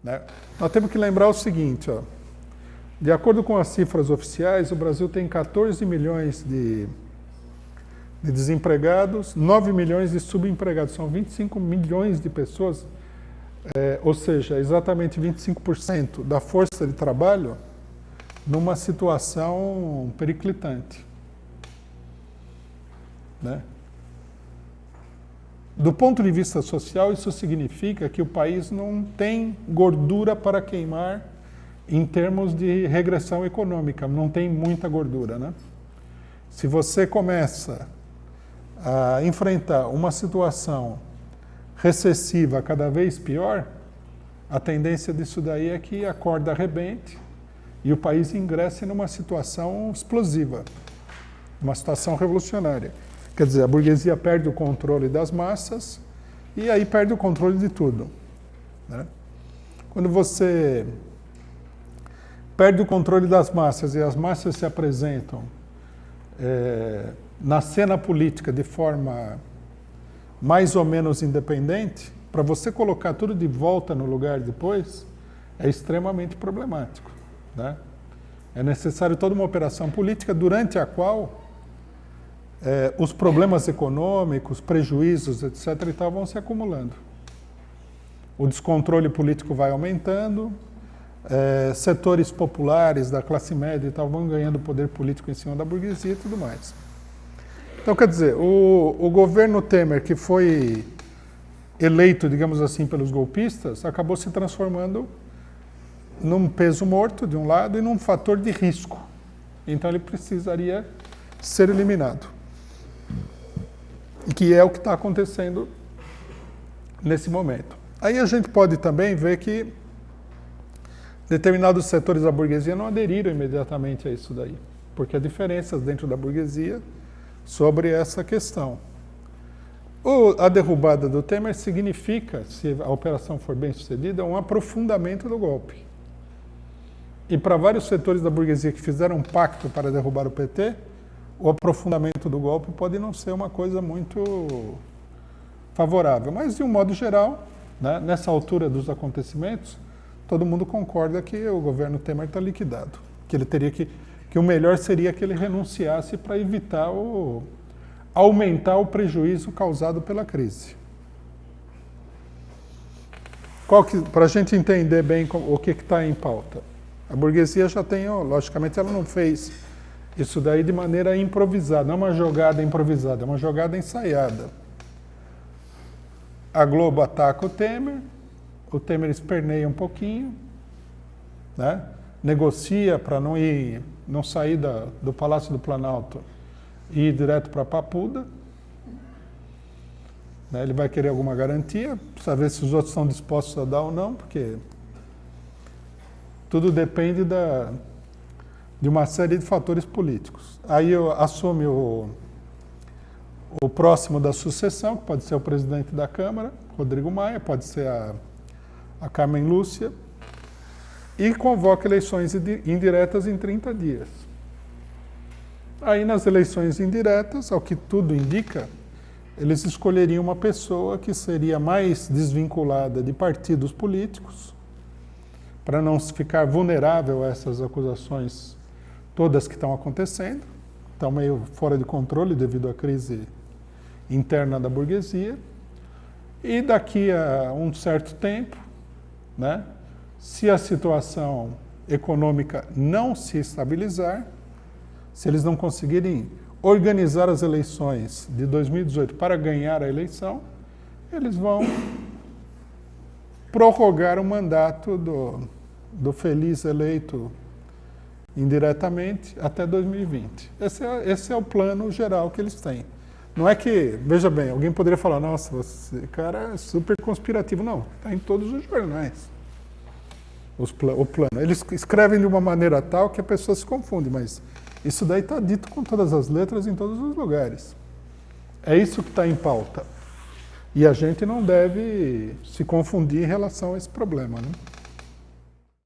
né? Nós temos que lembrar o seguinte, ó, de acordo com as cifras oficiais, o Brasil tem 14 milhões de desempregados, 9 milhões de subempregados, são 25 milhões de pessoas, ou seja, exatamente 25% da força de trabalho numa situação periclitante, né? Do ponto de vista social, isso significa que o país não tem gordura para queimar em termos de regressão econômica, não tem muita gordura, né? Se você começa a enfrentar uma situação recessiva cada vez pior, a tendência disso daí é que a corda arrebente e o país ingresse numa situação explosiva, uma situação revolucionária. Quer dizer, a burguesia perde o controle das massas e aí perde o controle de tudo, né? Quando você perde o controle das massas e as massas se apresentam na cena política de forma mais ou menos independente, para você colocar tudo de volta no lugar depois, é extremamente problemático, né? É necessário toda uma operação política durante a qual os problemas econômicos, prejuízos, etc., e tal, vão se acumulando. O descontrole político vai aumentando, setores populares da classe média e tal vão ganhando poder político em cima da burguesia e tudo mais. Então, quer dizer, o governo Temer, que foi eleito, digamos assim, pelos golpistas, acabou se transformando num peso morto, de um lado, e num fator de risco. Então, ele precisaria ser eliminado. E que é o que está acontecendo nesse momento. Aí a gente pode também ver que determinados setores da burguesia não aderiram imediatamente a isso daí, porque há diferenças dentro da burguesia sobre essa questão. A derrubada do Temer significa, se a operação for bem sucedida, um aprofundamento do golpe. E para vários setores da burguesia que fizeram um pacto para derrubar o PT, o aprofundamento do golpe pode não ser uma coisa muito favorável. Mas, de um modo geral, né, nessa altura dos acontecimentos, todo mundo concorda que o governo Temer está liquidado. Que ele teria que o melhor seria que ele renunciasse para evitar aumentar o prejuízo causado pela crise. Para a gente entender bem o que está em pauta. A burguesia já tem, logicamente, ela não fez isso daí de maneira improvisada, não é uma jogada improvisada, é uma jogada ensaiada. A Globo ataca o Temer esperneia um pouquinho, né? Negocia para não sair do Palácio do Planalto e ir direto para Papuda. Né? Ele vai querer alguma garantia, precisa ver se os outros estão dispostos a dar ou não, porque tudo depende de uma série de fatores políticos. Aí assume o próximo da sucessão, que pode ser o presidente da Câmara, Rodrigo Maia, pode ser a Carmen Lúcia, e convoca eleições indiretas em 30 dias. Aí nas eleições indiretas, ao que tudo indica, eles escolheriam uma pessoa que seria mais desvinculada de partidos políticos, para não ficar vulnerável a essas acusações todas que estão acontecendo, estão meio fora de controle devido à crise interna da burguesia, e daqui a um certo tempo, né, se a situação econômica não se estabilizar, se eles não conseguirem organizar as eleições de 2018 para ganhar a eleição, eles vão prorrogar o mandato do feliz eleito indiretamente até 2020. Esse é o plano geral que eles têm. Não é que, veja bem, alguém poderia falar, nossa, esse cara é super conspirativo. Não, está em todos os jornais. O plano. Eles escrevem de uma maneira tal que a pessoa se confunde, mas isso daí está dito com todas as letras em todos os lugares. É isso que está em pauta. E a gente não deve se confundir em relação a esse problema, né?